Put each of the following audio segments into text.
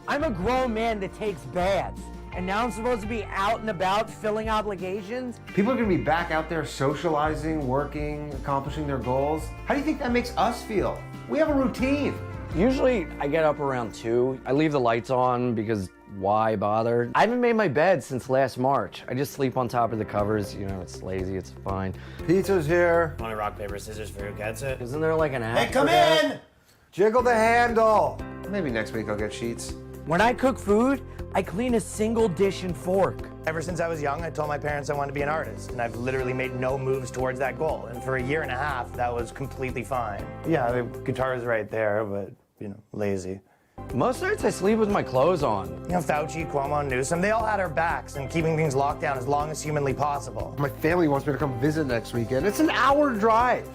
I'm a grown man that takes baths, and now I'm supposed to be out and about filling obligations? People are gonna be back out there socializing, working, accomplishing their goals. How do you think that makes us feel? We have a routine. Usually I get up around 2. I leave the lights on because why bother? I haven't made my bed since last March. I just sleep on top of the covers. You know, it's lazy, it's fine. Pizza's here. Want to rock, paper, scissors for who gets it? Isn't there like an app? Hey, come in! Jiggle the handle. Maybe next week I'll get sheets. When I cook food, I clean a single dish and fork. Ever since I was young, I told my parents I wanted to be an artist, and I've literally made no moves towards that goal. And for a year and a half, that was completely fine. Yeah, the guitar is right there, but, you know, lazy. Most nights I sleep with my clothes on. You know, Fauci, Cuomo, Newsom, they all had our backs and keeping things locked down as long as humanly possible. My family wants me to come visit next weekend. It's an hour drive.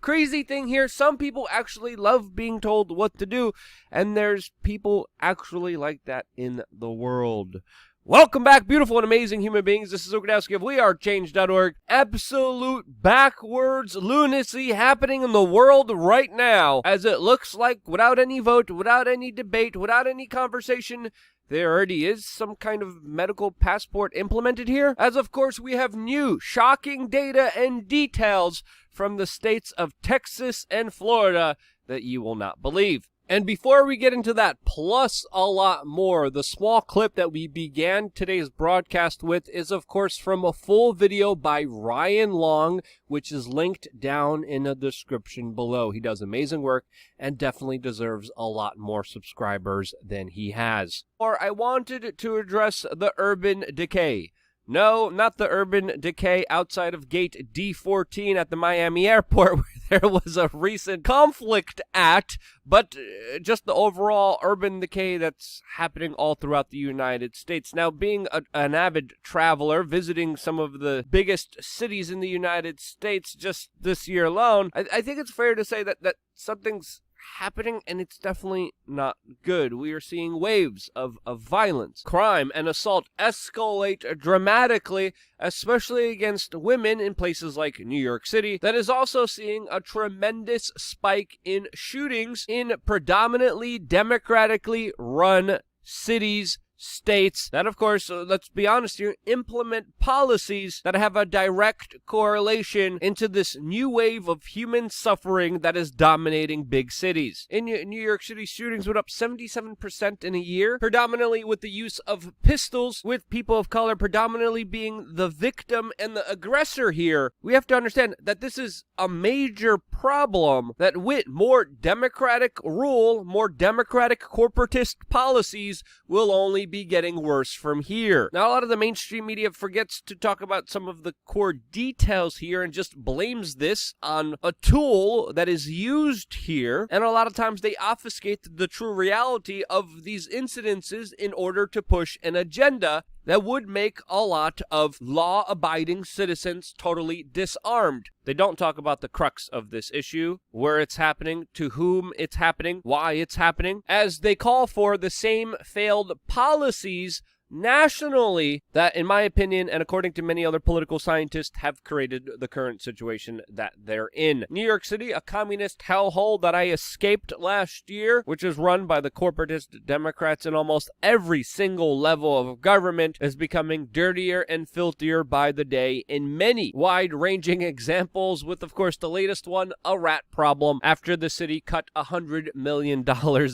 Crazy thing here, some people actually love being told what to do, and there's people actually like that in the world. Welcome back, beautiful and amazing human beings. This is Okadowski of WeAreChange.org. Absolute backwards lunacy happening in the world right now, as it looks like without any vote, without any debate, without any conversation, there already is some kind of medical passport implemented here, as of course we have new, shocking data and details from the states of Texas and Florida that you will not believe. And before we get into that, plus a lot more, the small clip that we began today's broadcast with is, of course, from a full video by Ryan Long, which is linked down in the description below. He does amazing work and definitely deserves a lot more subscribers than he has. Or I wanted to address the urban decay. No, not the urban decay outside of gate D14 at the Miami airport where there was a recent conflict at, but just the overall urban decay that's happening all throughout the United States. Now, being an avid traveler, visiting some of the biggest cities in the United States just this year alone, I think it's fair to say that something's happening, and it's definitely not good. We are seeing waves of violence, crime, and assault escalate dramatically, especially against women in places like New York City. That is also seeing a tremendous spike in shootings in predominantly democratically run cities, states that, of course, let's be honest here, implement policies that have a direct correlation into this new wave of human suffering that is dominating big cities. In New York City, shootings went up 77% in a year, predominantly with the use of pistols, with people of color predominantly being the victim and the aggressor here. We have to understand that this is a major problem, that with more democratic rule, more democratic corporatist policies will only be getting worse from here. Now, a lot of the mainstream media forgets to talk about some of the core details here and just blames this on a tool that is used here, and a lot of times they obfuscate the true reality of these incidences in order to push an agenda that would make a lot of law-abiding citizens totally disarmed. They don't talk about the crux of this issue, where it's happening, to whom it's happening, why it's happening, as they call for the same failed policies nationally that, in my opinion, and according to many other political scientists, have created the current situation that they're in. New York City, a communist hellhole that I escaped last year, which is run by the corporatist Democrats in almost every single level of government, is becoming dirtier and filthier by the day in many wide-ranging examples, with, of course, the latest one, a rat problem, after the city cut $100 million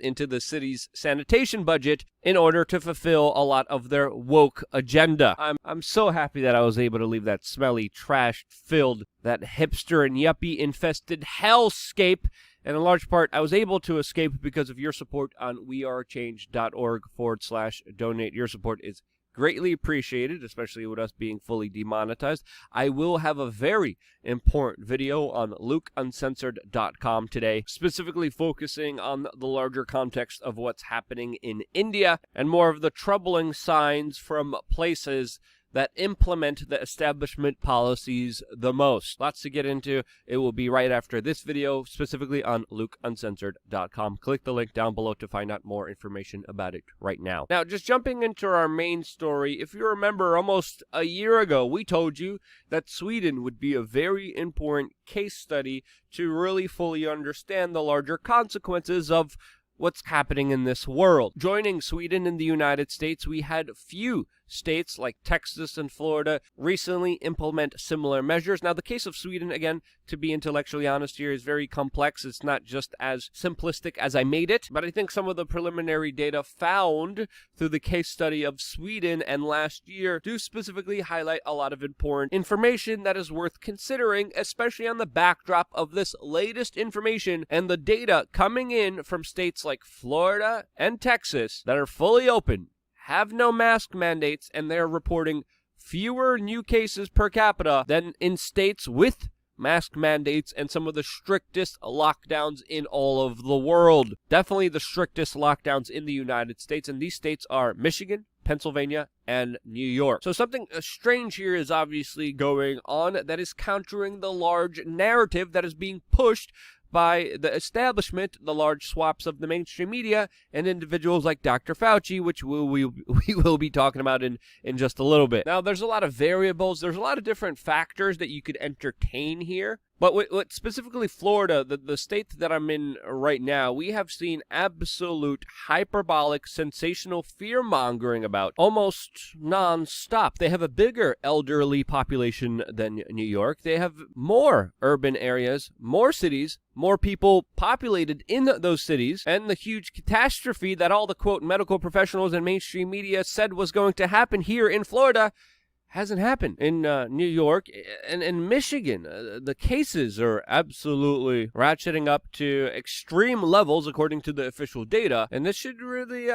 into the city's sanitation budget in order to fulfill a lot of their woke agenda. I'm so happy that I was able to leave that smelly, trash-filled, that hipster and yuppie-infested hellscape. And in large part, I was able to escape because of your support on WeAreChange.org/donate. Your support is greatly appreciated, especially with us being fully demonetized. I will have a very important video on LukeUncensored.com today, specifically focusing on the larger context of what's happening in India and more of the troubling signs from places that implement the establishment policies the most. Lots to get into. It will be right after this video, specifically on LukeUncensored.com. Click the link down below to find out more information about it right now. Now, just jumping into our main story, if you remember, almost a year ago, we told you that Sweden would be a very important case study to really fully understand the larger consequences of what's happening in this world. Joining Sweden and the United States, we had few states like Texas and Florida recently implement similar measures. Now, the case of Sweden, again, to be intellectually honest here, is very complex. It's not just as simplistic as I made it, but I think some of the preliminary data found through the case study of Sweden and last year do specifically highlight a lot of important information that is worth considering, especially on the backdrop of this latest information and the data coming in from states like Florida and Texas that are fully open, have no mask mandates, and they're reporting fewer new cases per capita than in states with mask mandates and some of the strictest lockdowns in all of the world. Definitely the strictest lockdowns in the United States, and these states are Michigan, Pennsylvania, and New York. So something strange here is obviously going on that is countering the large narrative that is being pushed by the establishment, the large swaths of the mainstream media, and individuals like Dr. Fauci, which we will be talking about in just a little bit. Now, there's a lot of variables. There's a lot of different factors that you could entertain here. But what specifically Florida, the state that I'm in right now, we have seen absolute hyperbolic, sensational fear-mongering about almost non-stop. They have a bigger elderly population than New York. They have more urban areas, more cities, more people populated in those cities, and the huge catastrophe that all the, quote, medical professionals and mainstream media said was going to happen here in Florida hasn't happened. In New York and in Michigan, the cases are absolutely ratcheting up to extreme levels according to the official data, and this should really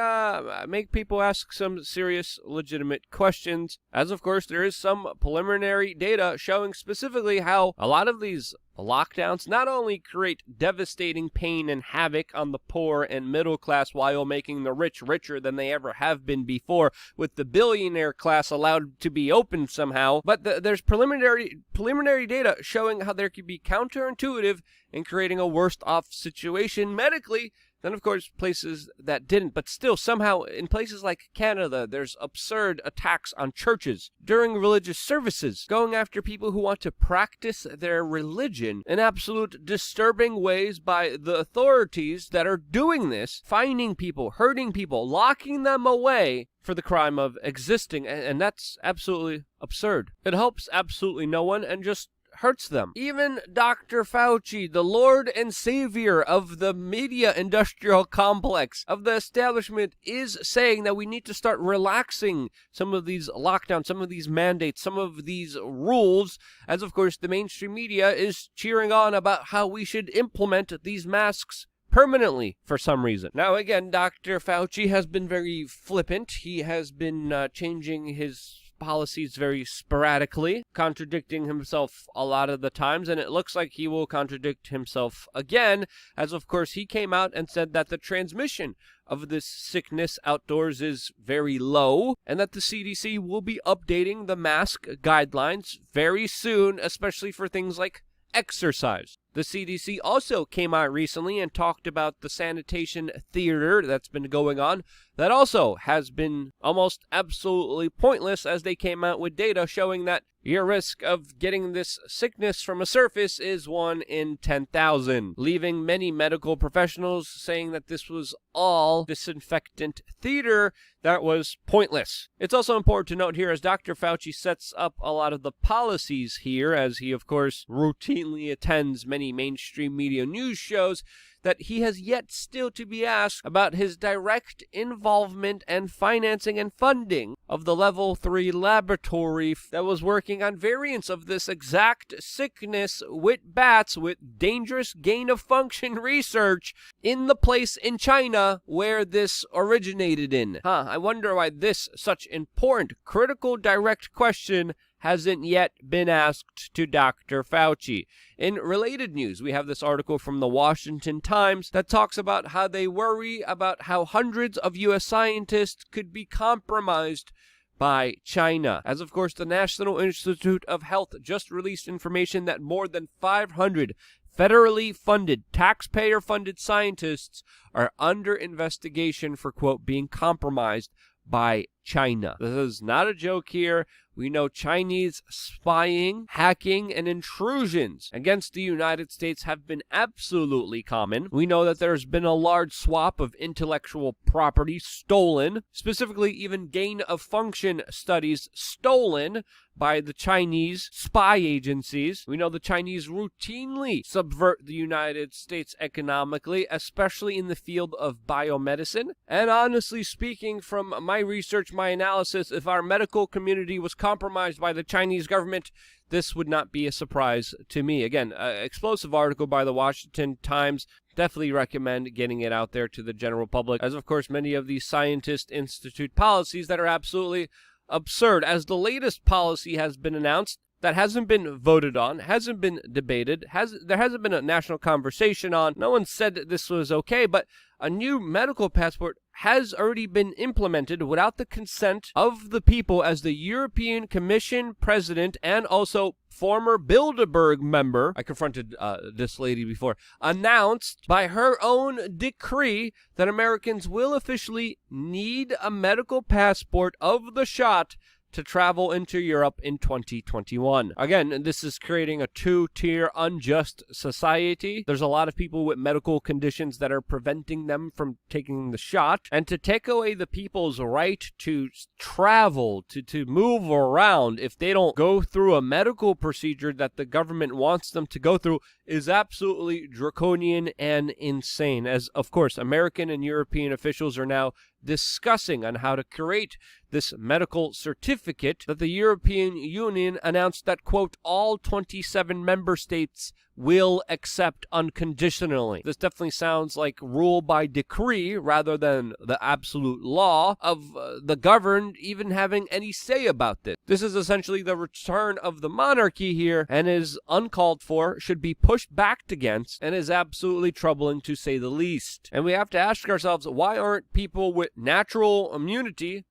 make people ask some serious, legitimate questions, as of course there is some preliminary data showing specifically how a lot of these lockdowns not only create devastating pain and havoc on the poor and middle class while making the rich richer than they ever have been before, with the billionaire class allowed to be open somehow, but there's preliminary data showing how there could be counterintuitive in creating a worse off situation medically than, of course, places that didn't. But still, somehow, in places like Canada, there's absurd attacks on churches during religious services, going after people who want to practice their religion in absolute disturbing ways by the authorities that are doing this, fining people, hurting people, locking them away for the crime of existing, and that's absolutely absurd. It helps absolutely no one and just hurts them. Even Dr. Fauci, the Lord and Savior of the media industrial complex, of the establishment, is saying that we need to start relaxing some of these lockdowns, some of these mandates, some of these rules, as of course the mainstream media is cheering on about how we should implement these masks permanently for some reason. Now again, Dr. Fauci has been very flippant. He has been changing his policies very sporadically, contradicting himself a lot of the times, and it looks like he will contradict himself again, as of course he came out and said that the transmission of this sickness outdoors is very low, and that the CDC will be updating the mask guidelines very soon, especially for things like exercise. The CDC also came out recently and talked about the sanitation theater that's been going on. That also has been almost absolutely pointless, as they came out with data showing that your risk of getting this sickness from a surface is 1 in 10,000, leaving many medical professionals saying that this was all disinfectant theater that was pointless. It's also important to note here, as Dr. Fauci sets up a lot of the policies here, as he of course routinely attends many mainstream media news shows, that he has yet still to be asked about his direct involvement and financing and funding of the level 3 laboratory that was working on variants of this exact sickness with bats with dangerous gain-of-function research in the place in China where this originated in. I wonder why this such important, critical, direct question hasn't yet been asked to Dr. Fauci. In related news, we have this article from the Washington Times that talks about how they worry about how hundreds of U.S. scientists could be compromised by China. As of course, the National Institute of Health just released information that more than 500 federally funded, taxpayer-funded scientists are under investigation for, quote, being compromised by China. This is not a joke here. We know Chinese spying, hacking, and intrusions against the United States have been absolutely common. We know that there's been a large swap of intellectual property stolen, specifically even gain-of-function studies stolen by the Chinese spy agencies. We know the Chinese routinely subvert the United States economically, especially in the field of biomedicine. And honestly speaking, from my research, my analysis, if our medical community was compromised by the Chinese government, this would not be a surprise to me. Again, explosive article by the Washington Times. Definitely recommend getting it out there to the general public, as of course many of these scientist institute policies that are absolutely absurd. As the latest policy has been announced, that hasn't been voted on, hasn't been debated, there hasn't been a national conversation on. No one said that this was okay, but a new medical passport has already been implemented without the consent of the people, as the European Commission president and also former Bilderberg member, I confronted this lady before, announced by her own decree that Americans will officially need a medical passport of the shot to travel into Europe in 2021. Again, this is creating a two-tier unjust society. There's a lot of people with medical conditions that are preventing them from taking the shot. And to take away the people's right to travel, to move around, if they don't go through a medical procedure that the government wants them to go through, is absolutely draconian and insane. As, of course, American and European officials are now discussing on how to create this medical certificate that the European Union announced that, quote, all 27 member states will accept unconditionally. This definitely sounds like rule by decree rather than the absolute law of the governed even having any say about this. This is essentially the return of the monarchy here and is uncalled for, should be pushed back against, and is absolutely troubling to say the least. And we have to ask ourselves, why aren't people with natural immunity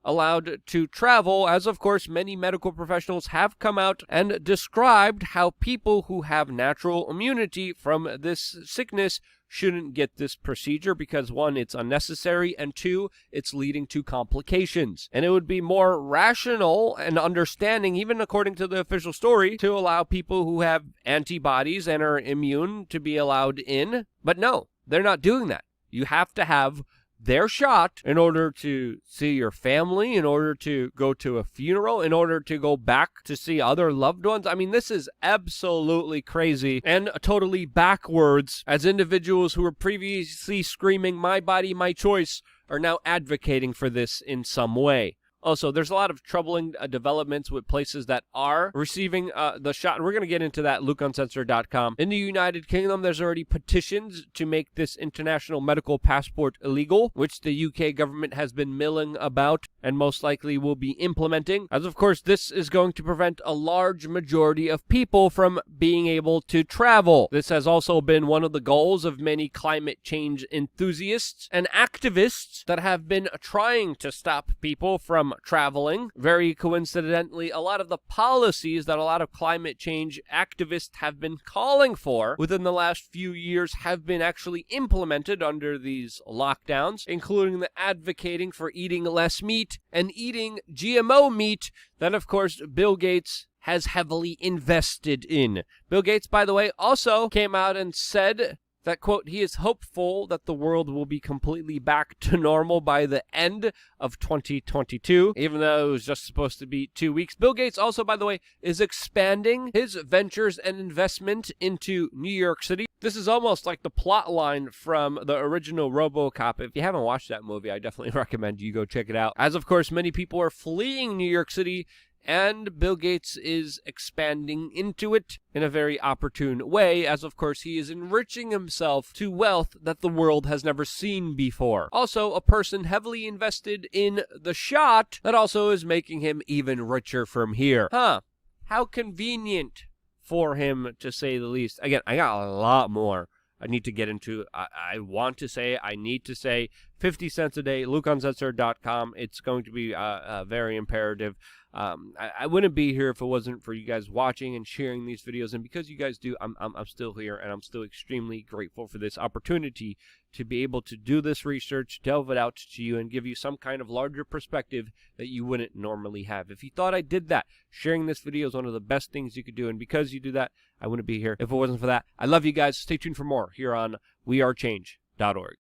allowed to travel, as of course many medical professionals have come out and described how people who have natural immunity from this sickness shouldn't get this procedure because, one, it's unnecessary, and two, it's leading to complications. And it would be more rational and understanding, even according to the official story, to allow people who have antibodies and are immune to be allowed in. But no, they're not doing that. You have to have their shot in order to see your family, in order to go to a funeral, in order to go back to see other loved ones. I mean, this is absolutely crazy and totally backwards, as individuals who were previously screaming, "My body, my choice," are now advocating for this in some way. Also, there's a lot of troubling developments with places that are receiving the shot, and we're going to get into that at LukeUncensored.com. In the United Kingdom, there's already petitions to make this international medical passport illegal, which the UK government has been milling about and most likely will be implementing. As of course, this is going to prevent a large majority of people from being able to travel. This has also been one of the goals of many climate change enthusiasts and activists that have been trying to stop people from traveling. Very coincidentally, a lot of the policies that a lot of climate change activists have been calling for within the last few years have been actually implemented under these lockdowns, including the advocating for eating less meat and eating GMO meat that, of course, Bill Gates has heavily invested in. Bill Gates, by the way, also came out and said that, quote, he is hopeful that the world will be completely back to normal by the end of 2022, even though it was just supposed to be 2 weeks. Bill Gates also, by the way, is expanding his ventures and investment into New York City. This is almost like the plot line from the original RoboCop. If you haven't watched that movie, I definitely recommend you go check it out. As, of course, many people are fleeing New York City, and Bill Gates is expanding into it in a very opportune way, as of course he is enriching himself to wealth that the world has never seen before. Also, a person heavily invested in the shot that also is making him even richer from here. How convenient for him, to say the least. Again, I got a lot more I need to get into. I need to say 50 cents a day, LukeUncensored.com. It's going to be very imperative. I wouldn't be here if it wasn't for you guys watching and sharing these videos. And because you guys do, I'm still here, and I'm still extremely grateful for this opportunity to be able to do this research, delve it out to you, and give you some kind of larger perspective that you wouldn't normally have. If you thought I did that, sharing this video is one of the best things you could do. And because you do that, I wouldn't be here if it wasn't for that. I love you guys. Stay tuned for more here on WeAreChange.org.